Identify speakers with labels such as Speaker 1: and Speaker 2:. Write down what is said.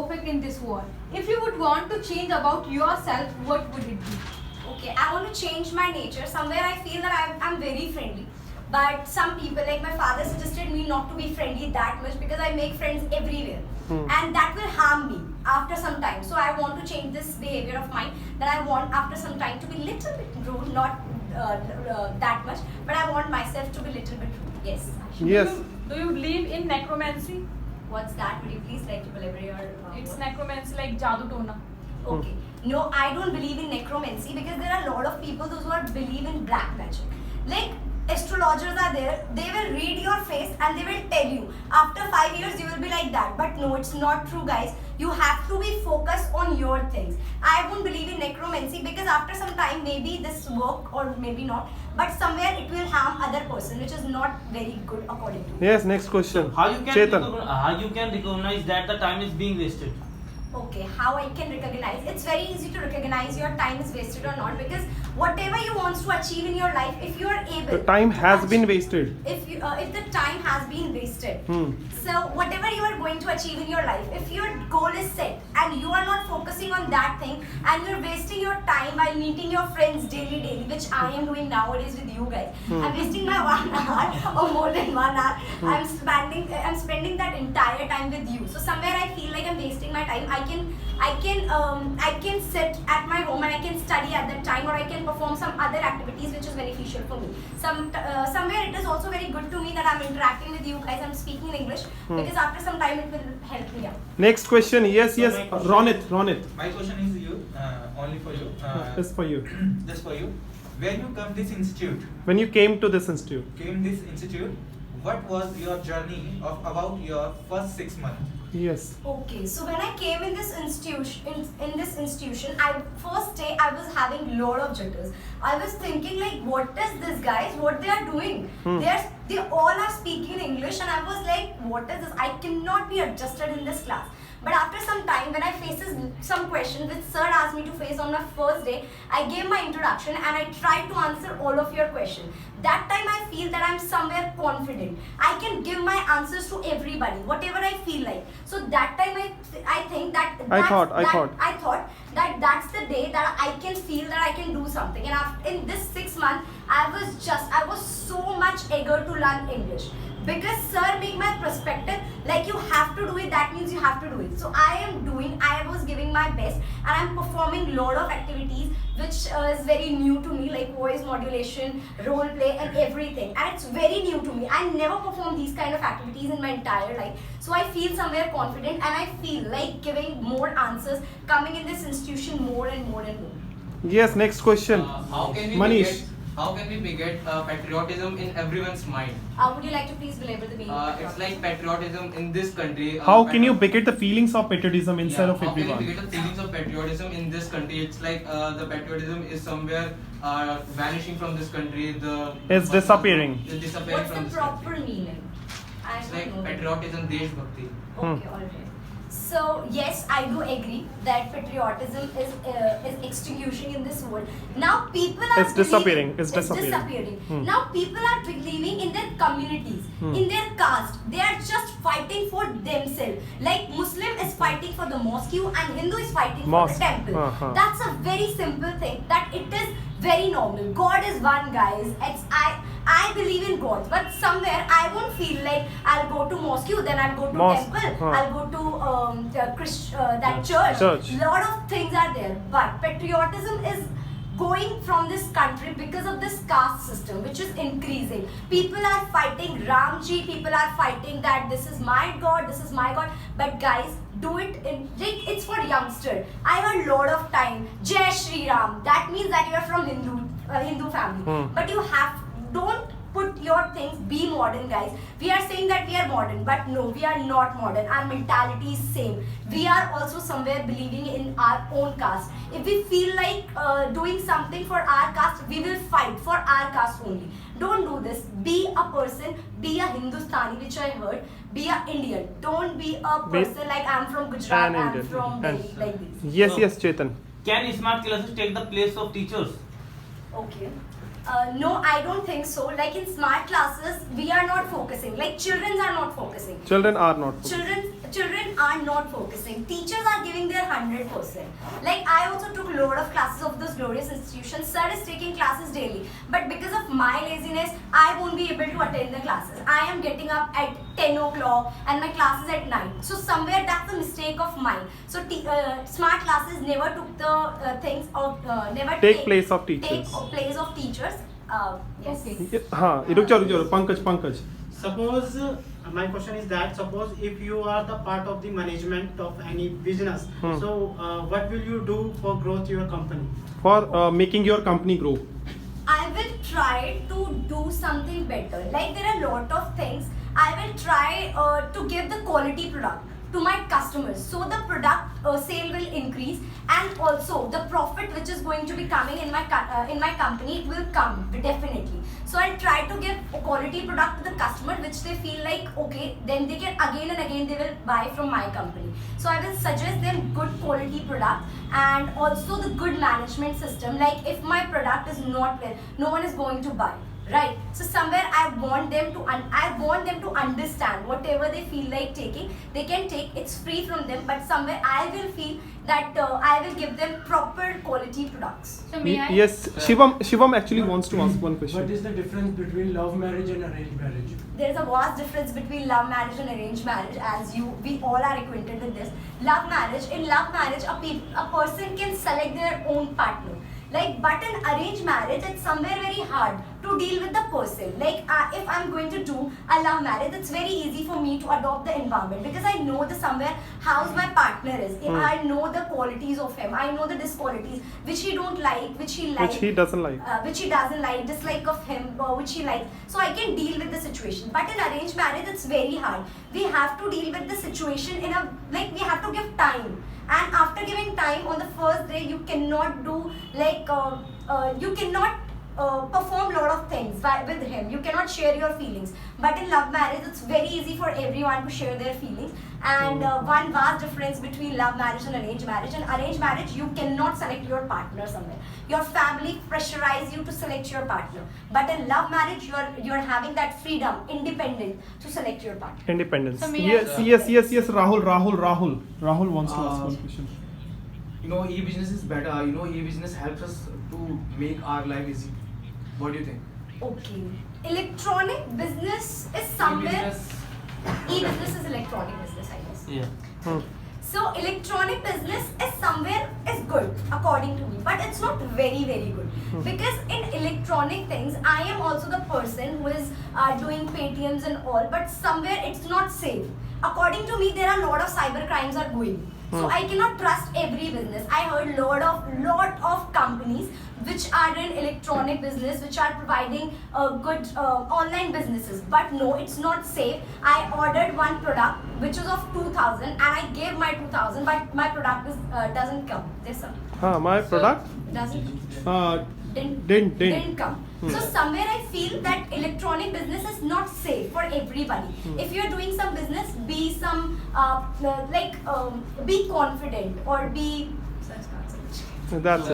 Speaker 1: perfect in this world. If you would want to change about yourself, what would it be?
Speaker 2: Okay, I want to change my nature. Somewhere I feel that I'm very friendly. But some people, like my father suggested me not to be friendly that much because I make friends everywhere. And that will harm me after some time. So I want to change this behavior of mine, that I want after some time to be little bit rude, not that much, but I want myself to be little bit rude. Yes.
Speaker 3: Yes.
Speaker 4: Do you believe in necromancy?
Speaker 2: What's that? Would you please like to elaborate your
Speaker 4: It's
Speaker 2: word?
Speaker 4: necromancy like jadoo tona.
Speaker 2: Okay. No, I don't believe in necromancy because there are a lot of people those who are believe in black magic. Like astrologers are there, they will read your face and they will tell you after 5 years you will be like that. But no, it's not true, guys. You have to be focused on your things. I won't believe in necromancy because after some time maybe this work or maybe not, but somewhere it will harm other person, which is not very good according to me.
Speaker 3: Yes, next question.
Speaker 5: How you can
Speaker 3: Chetan.
Speaker 5: how you can recognize that the time is being wasted?
Speaker 2: Okay, how I can recognize? It's very easy to recognize your time is wasted or not because whatever you want to achieve in your life, if you are able,
Speaker 3: The time
Speaker 2: to
Speaker 3: has been
Speaker 2: achieve-
Speaker 3: wasted.
Speaker 2: if the time has been wasted, so whatever you are going to achieve in your life, if your goal is set and you are not focusing on that thing and you're wasting your time while meeting your friends daily, which I am doing nowadays with you guys, I'm wasting my 1 hour or more than 1 hour. I'm spending that entire time with you. So somewhere I feel like I'm wasting my time. I can sit at my home and I can study at that time, or I can perform some other activities which is beneficial for me. Somewhere it is also very good to me that I'm interacting with you guys. I'm speaking in English because after some time it will help me out.
Speaker 3: Next question. Yes,
Speaker 5: So
Speaker 3: yes.
Speaker 5: my question-
Speaker 3: Ronit.
Speaker 6: My question is you, only for you.
Speaker 3: It's for you.
Speaker 6: Just for you. When you come this institute,
Speaker 3: When you came to this institute,
Speaker 6: what was your journey of about your first 6 months?
Speaker 3: yes.
Speaker 2: Okay, so when I came in this institution, first day I was having lot of jitters. I was thinking like, what is this, guys? What they are doing? They all are speaking English, and I was like, what is this? I cannot be adjusted in this class. But after some time, when I faces some questions which sir asked me to face on my first day, I gave my introduction and I tried to answer all of your questions. That time I feel that I'm somewhere confident. I can give my answers to everybody, whatever I feel like. So that time I think that
Speaker 3: I thought.
Speaker 2: that that's the day that I can feel that I can do something. And after, in this 6 months, I was so much eager to learn English. Because sir make my perspective like you have to do it, that means you have to do it. So I was giving my best and I'm performing lot of activities which is very new to me, like voice modulation, role play and everything, and it's very new to me. I never performed these kind of activities in my entire life. So I feel somewhere confident and I feel like giving more answers, coming in this institution more and more and more.
Speaker 3: Yes, next question. Manish.
Speaker 7: How can we beget patriotism in everyone's mind?
Speaker 2: Would you like to please belabor the meaning?
Speaker 7: It's like patriotism in this country.
Speaker 3: How can you beget the feelings of patriotism inside of
Speaker 7: How can
Speaker 3: everyone?
Speaker 7: you beget the feelings of patriotism in this country? It's like the patriotism is somewhere vanishing from this country.
Speaker 3: It's disappearing.
Speaker 7: It's disappearing
Speaker 2: What's
Speaker 7: from
Speaker 2: the
Speaker 7: this
Speaker 2: proper
Speaker 7: country.
Speaker 2: meaning? I
Speaker 7: It's
Speaker 2: don't
Speaker 7: like
Speaker 2: know.
Speaker 7: patriotism, Desh Bhakti.
Speaker 2: Okay, alright. So yes, I do agree that patriotism is extinguishing in this world. Now people are
Speaker 3: It's disappearing.
Speaker 2: believing-
Speaker 3: It's disappearing.
Speaker 2: Now people are believing in their communities, in their caste. They are just fighting for themselves. Like Muslim is fighting for the mosque and Hindu is fighting
Speaker 3: Mosque.
Speaker 2: for the temple.
Speaker 3: Uh-huh.
Speaker 2: That's a very simple thing. That it is very normal. God is one, guys. I believe in God, but somewhere I won't feel like I'll go to mosque, then I'll go to
Speaker 3: Mosque,
Speaker 2: temple,
Speaker 3: huh.
Speaker 2: I'll go to that church.
Speaker 3: Church.
Speaker 2: Lot of things are there, but patriotism is going from this country because of this caste system, which is increasing. People are fighting Ramji. People are fighting that this is my God, this is my God. But guys, do it in like it's for youngster. I have a lot of time. Jai Shri Ram. That means that you are from Hindu family. But you don't put your things, be modern, guys. We are saying that we are modern, but no, we are not modern. Our mentality is same. We are also somewhere believing in our own caste. If we feel like doing something for our caste, we will fight for our caste only. Don't do this. Be a person, be a Hindustani, which I heard. Be a Indian. Don't be a person like I'm from Gujarat,
Speaker 3: An
Speaker 2: I'm
Speaker 3: Indian.
Speaker 2: from
Speaker 3: And-
Speaker 2: Delhi, like this.
Speaker 3: Yes,
Speaker 5: So-
Speaker 3: yes, Chetan.
Speaker 5: Can smart classes take the place of teachers?
Speaker 2: Okay. No, I don't think so. Like in smart classes, we are not focusing. Like children are not focusing.
Speaker 3: Children are not.
Speaker 2: Children are not focusing. Teachers are giving their 100%. Like I also took a lot of classes of those glorious institutions. Sir is taking classes daily, but because of my laziness, I won't be able to attend the classes. I am getting up at 10 o'clock and my class is at 9. So somewhere that's a mistake of mine. So smart classes never took the things of never
Speaker 3: Take place of teachers.
Speaker 2: Take place of teachers. Yes.
Speaker 1: Okay.
Speaker 3: हाँ रुक जाओ Pankaj
Speaker 8: Suppose my question is that suppose if you are the part of the management of any business, so what will you do for growth your company?
Speaker 3: for making your company grow.
Speaker 2: I will try to do something better. Like there are a lot of things. I will try to give the quality product to my customers, so the product sale will increase, and also the profit which is going to be coming in my company, it will come definitely. So I'll try to give a quality product to the customer which they feel like okay, then they can again and again they will buy from my company. So I will suggest them good quality product and also the good management system. Like if my product is not well, no one is going to buy. Right. So somewhere I want them to understand whatever they feel like taking, they can take. It's free from them, but somewhere I will feel that I will give them proper quality products.
Speaker 1: So may I?
Speaker 3: Yes, Shivam actually wants to ask one question.
Speaker 9: What is the difference between love marriage and arranged marriage?
Speaker 2: There is a vast difference between love marriage and arranged marriage, as we all are acquainted with this. In love marriage, a person can select their own partner. Like, but in arranged marriage, it's somewhere very hard to deal with the person. Like, if I'm going to do a love marriage, it's very easy for me to adopt the environment because I know somewhere how's my partner is. I know the qualities of him. I know the disqualities which he don't like, which he likes,
Speaker 3: Which he doesn't like.
Speaker 2: which he doesn't like, dislike of him, which he likes. So I can deal with the situation. But in arranged marriage, it's very hard. We have to deal with the situation we have to give time. And after giving time on the first day, you cannot do you cannot perform lot of things with him. You cannot share your feelings. But in love marriage, it's very easy for everyone to share their feelings. And one vast difference between love marriage and arranged marriage. In arranged marriage, you cannot select your partner somewhere. Your family pressurize you to select your partner. But in love marriage, you're having that freedom, independent to select your partner.
Speaker 3: Independence.
Speaker 1: So may I-
Speaker 3: Yes. Rahul wants to ask one question.
Speaker 7: E-business is better. E-business helps us to make our life easy. What do you think?
Speaker 2: Okay. Electronic business is somewhere. E-business is electronic business, I guess.
Speaker 5: Yeah.
Speaker 2: So electronic business is good according to me, but it's not very good because in electronic things I am also the person who is doing Paytms and all, but somewhere it's not safe. According to me, there are a lot of cyber crimes are going. So I cannot trust every business. I heard lot of companies which are in electronic business, which are providing good online businesses. But no, it's not safe. I ordered one product which was of 2,000 and I gave my 2,000, but my product doesn't come. This
Speaker 3: My product
Speaker 2: doesn't didn't come. So somewhere I feel that electronic business is not safe for everybody. If you're doing some business, be confident or be.
Speaker 3: That's it.